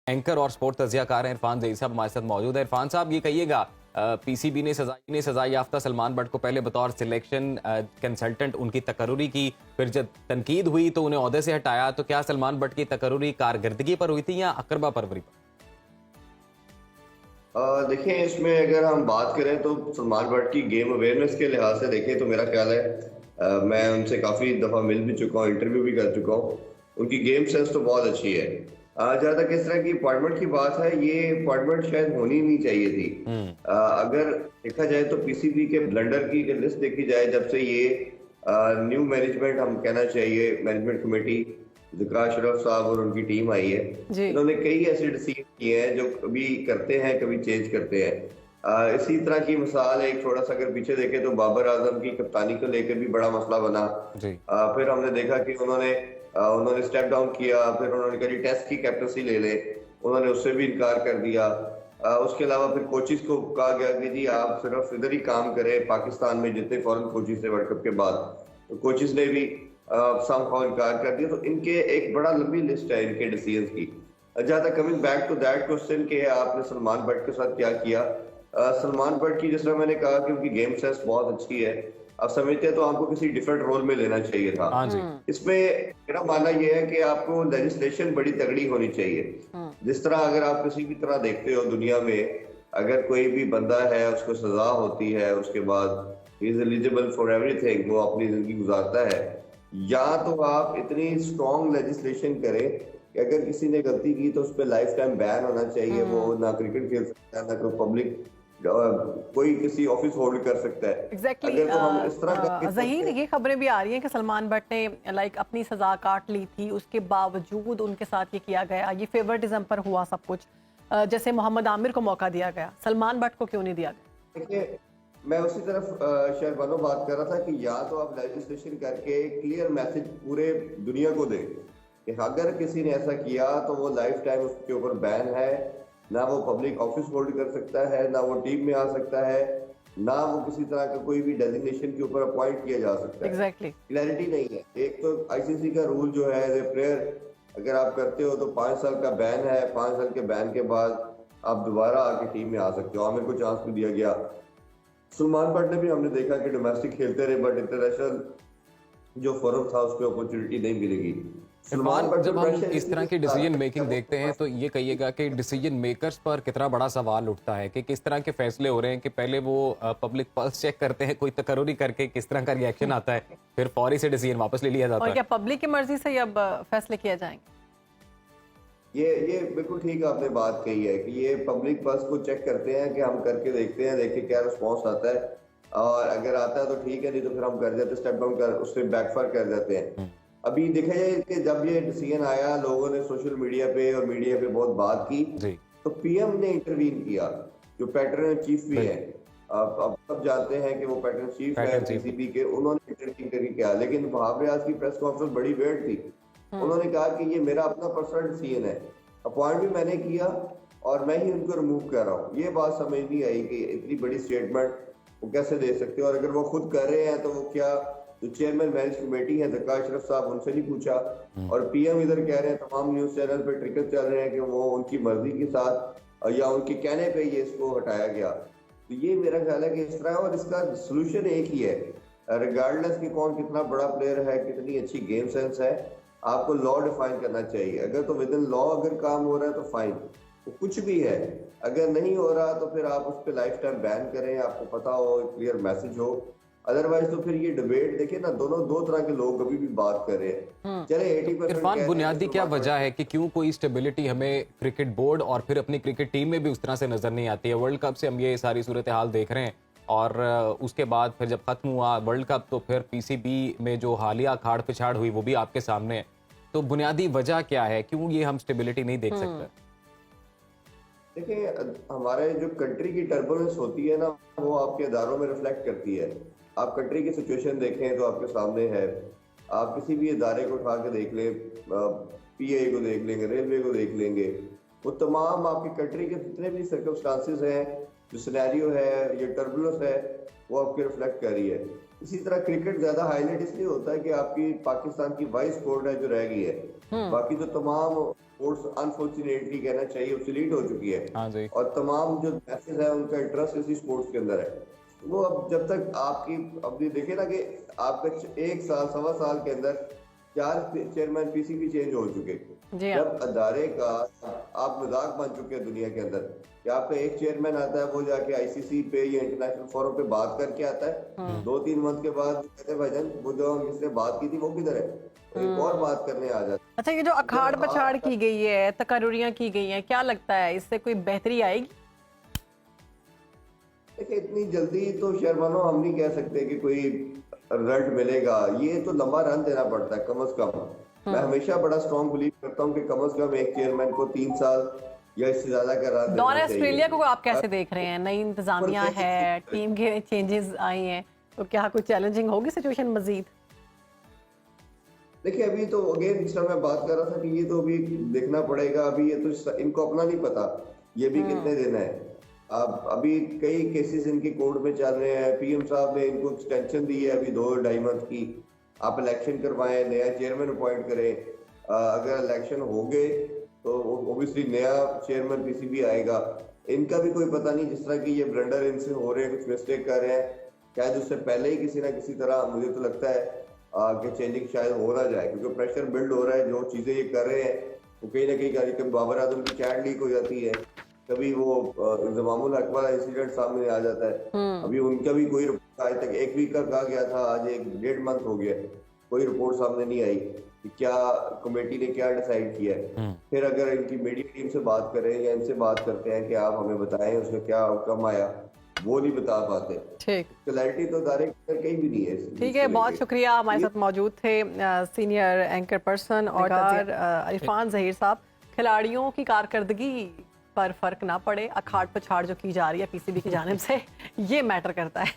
Anchor और sport तज्जियाकार हैं इरफान जई साहब हमारे साथ मौजूद है। इरफान साहब, ये कहिएगा, पीसीबी ने सजा याफ्ता सलमान बट को पहले बतौर सिलेक्शन कंसल्टेंट उनकी तकर्रुरी की, फिर जब तनकीद हुई तो उन्हें ओहदे से हटाया। तो क्या सलमान बट की तकर्रुरी कारकर्दगी पर हुई थी या अकरबा परवरी पर? देखिए, इसमें अगर हम बात करें तो सलमान भट्ट की गेम अवेयरनेस के लिहाज से देखें तो मेरा ख्याल है मैं उनसे काफ़ी दफ़ा मिल भी चुका हूँ, इंटरव्यू भी कर चुका हूँ। उनकी गेम सेंस तो बहुत अच्छी है। जहाँ तक इस तरह की अपॉइंटमेंट की बात है, ये अपॉइंटमेंट शायद होनी नहीं चाहिए थी। अगर देखा जाए तो पीसीबी के ब्लंडर की लिस्ट देखी जाए, जब से ये न्यू मैनेजमेंट हम कहना चाहिए, मैनेजमेंट कमेटी ज़िक्रा अशरफ साहब और उनकी टीम आई है, इन्होंने कई ऐसे डिसीजन किए हैं जो कभी करते हैं कभी चेंज करते हैं। इसी तरह की मिसाल एक थोड़ा सा अगर पीछे देखें तो बाबर आजम की कप्तानी को लेकर भी बड़ा मसला बना। फिर हमने देखा कि उन्होंने स्टेप डाउन किया, फिर उन्होंने कहा टेस्ट की कैप्टनसी ले ले, उन्होंने उससे भी इनकार कर दिया। उसके अलावा फिर कोचिज को कहा गया कि जी आप सिर्फ इधर ही काम करें, पाकिस्तान में जितने फॉरेन कोचिज थे वर्ल्ड कप के बाद, तो कोचिज ने भी समहाउ इनकार कर दिया। तो इनके एक बड़ा लंबी लिस्ट है इनके डिसीजंस की। जहाँ तक coming back to that question के आपने सलमान बट के साथ क्या किया, सलमान बट की जिस तरह मैंने कहा कि उनकी गेम सेंस बहुत अच्छी है। अब समझते हैं तो आपको किसी डिफरेंट रोल में लेना चाहिए था। इसमें मेरा मानना यह है कि आपको लेजिस्लेशन बड़ी तगड़ी होनी चाहिए। जिस तरह अगर आप किसी भी तरह देखते हो दुनिया में, अगर कोई भी बंदा है उसको सजा होती है, उसके बाद इज एलिजिबल फॉर एवरीथिंग, वो अपनी जिंदगी गुजारता है। या तो आप इतनी स्ट्रॉन्ग लेजिस्लेशन करें कि अगर किसी ने गलती की तो उस पर लाइफ टाइम बैन होना चाहिए, वो ना क्रिकेट खेल सकता है, ना कोई पब्लिक कोई किसी ऑफिस होल्ड कर सकता है। Exactly, अगर तो हम इस तरह ज़हीर, ये खबरें भी आ रही हैं कि सलमान बट ने अपनी सजा काट ली थी, उसके बावजूद उनके साथ ये किया गया, ये फेवरेटिज्म पर हुआ सब कुछ। जैसे मोहम्मद आमिर को मौका दिया गया, सलमान बट को क्यों नहीं दिया गया? देखिए, मैं उसी तरफ शायद बनो बात कर रहा था कि या तो आप लेजिस्लेशन करके क्लियर मैसेज पूरे दुनिया को दें कि अगर किसी ने ऐसा किया तो वो लाइफ टाइम उसके ऊपर बैन है, ना वो पब्लिक ऑफिस होल्ड कर सकता है, ना वो टीम में आ सकता है, ना वो किसी तरह का कोई भी डेजिग्नेशन के ऊपर अपॉइंट किया जा सकता है। Exactly. क्लैरिटी नहीं है। एक तो आईसीसी का रूल जो है एज ए प्लेयर अगर आप करते हो तो 5 साल का बैन है, 5 साल के बैन के बाद आप दोबारा आके टीम में आ सकते हो। आमिर को चांस भी दिया गया, सलमान बट ने भी हमने देखा कि डोमेस्टिक खेलते रहे, बट इंटरनेशनल जो फोरम था उस पर अपॉर्चुनिटी नहीं मिलेगी। इरफान, जब हम इस तरह की डिसीजन मेकिंग देखते हैं तो ये कहिएगा कि डिसीजन मेकर्स पर कितना बड़ा सवाल उठता है कि किस तरह के फैसले हो रहे हैं कि पहले वो पब्लिक पल्स चेक करते हैं, कोई तकर्रुरी करके किस तरह का रिएक्शन आता है, फिर फौरी से डिसीजन वापस ले लिया जाता है। और क्या पब्लिक की मर्जी से अब फैसले किए जाएंगे? ये बिल्कुल ठीक आपने बात कही है कि ये पब्लिक पल्स को चेक करते हैं कि हम करके देखते हैं, देखिए क्या रिस्पॉन्स आता है, और अगर आता है तो ठीक है, नहीं तो फिर हम कर जाते स्टेप डाउन कर उससे बैकफायर कर जाते हैं। अभी देखा जाए कि जब ये डिसीजन आया, लोगों ने सोशल मीडिया पे और मीडिया पे बहुत बात की, तो पीएम ने इंटरवीन किया, जो पैटर्न चीफ भी है। अब सब जानते हैं कि वो पैटर्न चीफ है पीसीबी के, उन्होंने इंटरवीन करके किया। लेकिन वहां पे आज की प्रेस कॉन्फ्रेंस बड़ी वेट थी। उन्होंने कहा कि ये मेरा अपना पर्सनल डिसीजन है, अपॉइंट भी मैंने किया और मैं ही उनको रिमूव कर रहा हूँ। ये बात समझ नहीं आई कि इतनी बड़ी स्टेटमेंट वो कैसे दे सकते हो, और अगर वो खुद कर रहे हैं तो वो क्या जो चेयरमैन मैनेज कमेटी है ज़िक्रा अशरफ साहब, उनसे नहीं पूछा। और पीएम इधर कह रहे हैं, तमाम न्यूज चैनल पे ट्रिकल चल रहे हैं कि वो उनकी मर्जी के साथ या उनके कहने पे ये इसको हटाया गया। तो ये मेरा ख्याल है कि इस तरह, और इसका सोल्यूशन एक ही है, रिगार्डलेस कि कौन कितना बड़ा प्लेयर है, कितनी अच्छी गेम सेंस है, आपको लॉ डिफाइन करना चाहिए। अगर तो विद इन लॉ अगर काम हो रहा है तो फाइन, तो कुछ भी है। अगर नहीं हो रहा तो फिर आप उस पर लाइफ टाइम बैन करें, आपको पता हो, क्लियर मैसेज हो। अदरवाइज तो फिर ये डिबेट देखिए ना, दो तरह के लोग अभी भी बात कर रहे हैं। चले 80% इरफान, बुनियादी क्या वजह है कि क्यों कोई स्टेबिलिटी हमें क्रिकेट बोर्ड और फिर अपनी क्रिकेट टीम में भी उस तरह से नजर नहीं आती है? वर्ल्ड कप से हम ये सारी सूरत हाल देख रहे हैं, और उसके बाद फिर जब खत्म हुआ वर्ल्ड कप तो फिर पीसीबी में जो हालिया खाड़ पिछाड़ हुई वो भी आपके सामने है। तो बुनियादी वजह क्या है, क्यों ये हम स्टेबिलिटी नहीं देख सकते? देखिए, हमारे जो कंट्री की टर्बुलेंस होती है ना, वो आपके इदारों में रिफ्लेक्ट करती है। आप कंट्री की सिचुएशन देखें तो आपके सामने है। आप किसी भी इदारे को उठा के देख लें, पीए को देख लेंगे, रेलवे को देख लेंगे, वो तमाम आपकी कंट्री के जितने भी सर्कमस्टांसिस हैं, जो सिनेरियो है, ये टर्बुलेंस है, वो आपके रिफ्लेक्ट कर रही है। इसी तरह क्रिकेट ज्यादा हाईलाइट इसलिए होता है कि आपकी पाकिस्तान की वाइस स्कोर है जो रह गई है, बाकी तो तमाम स्पोर्ट्स अनफॉर्चुनेटली कहना चाहिए ऑब्सोलीट हो चुकी है। हाँ जी। और तमाम जो मैसेज है उनका इंटरेस्ट इसी स्पोर्ट्स के अंदर है। वो अब जब तक आपकी अब ये देखे ना कि आपका 1 साल 1.25 साल के अंदर 4 चेयरमैन पीसीबी चेंज हो चुके। जी हाँ। जब अदारे का आप मजाक बन चुके हैं दुनिया के अंदर कि आपका एक चेयरमैन आता है वो जाके आईसीसी पे या इंटरनेशनल फोरम पे बात करके आता है, 2-3 मंथ के बाद कहते हैं भाईजान वो जो हम इसने बात की थी वो किधर है, एक और बात करने आ जाता है। अच्छा, ये जो अखाड़ पछाड़ की गई है, तकर्रुरियां की गई हैं, क्या लगता है इससे कोई बेहतरी आएगी? देखिए इतनी जल्दी तो शर्मानो हम नहीं कह सकते कि कोई रिजल्ट मिलेगा। ये तो लंबा रन देना पड़ता है कम से कम। मैं हमेशा बड़ा स्ट्रॉन्ग बिलीव करता हूँ कि कम से कम एक चेयरमैन को 3 साल या इससे ज्यादा का रन दौरे देना ऑस्ट्रेलिया चाहिए। को आप कैसे देख रहे हैं? नई इंतजामिया है, टीम के चेंजेस आई हैं, तो क्या कुछ चैलेंजिंग होगी सिचुएशन मजीद? देखिए अभी तो अगेन जिस तरह मैं बात कर रहा था कि ये तो अभी देखना पड़ेगा। अभी ये तो इनको अपना नहीं पता ये भी कितने दिन है। अब अभी कई केसेस इनके कोर्ट में चल रहे हैं। पीएम साहब ने इनको एक्सटेंशन दी है अभी 2-2.5 मंथ की। आप इलेक्शन करवाएं, नया चेयरमैन अपॉइंट करें। अगर इलेक्शन हो गए तो ओबियसली नया चेयरमैन पीसीबी आएगा। इनका भी कोई पता नहीं, जिस तरह की ये ब्लंडर इनसे हो रहे हैं, कुछ मिस्टेक कर रहे हैं, शायद उससे पहले ही किसी ना किसी तरह मुझे तो लगता है कि चेंजिंग शायद हो ना जाए, क्योंकि प्रेशर बिल्ड हो रहा है। जो चीजें ये कर रहे हैं वो कहीं ना कहीं कभी बाबर आजम की चैट लीक हो जाती है, कभी वो इंजमामुल हक वाला इंसिडेंट सामने आ जाता है। अभी उनका भी कोई रिपोर्ट आज तक 1 वीक का कहा गया था, आज 1-1.5 मंथ हो गया, कोई रिपोर्ट सामने नहीं आई कि क्या कमेटी ने क्या डिसाइड किया है। फिर अगर इनकी मीडिया टीम से बात करें या इनसे बात करते हैं कि आप हमें बताएं उसका क्या आउटकम आया, वो नहीं बता पाते। ठीक, क्लैरिटी तो डायरेक्ट कहीं भी नहीं है। ठीक है, बहुत शुक्रिया। हमारे साथ मौजूद थे सीनियर एंकर पर्सन और इरफान जहीर साहब। खिलाड़ियों की कारकर्दगी पर फर्क ना पड़े, अखाड़ पछाड़ जो की जा रही है पीसीबी की जानिब से, ये मैटर करता है।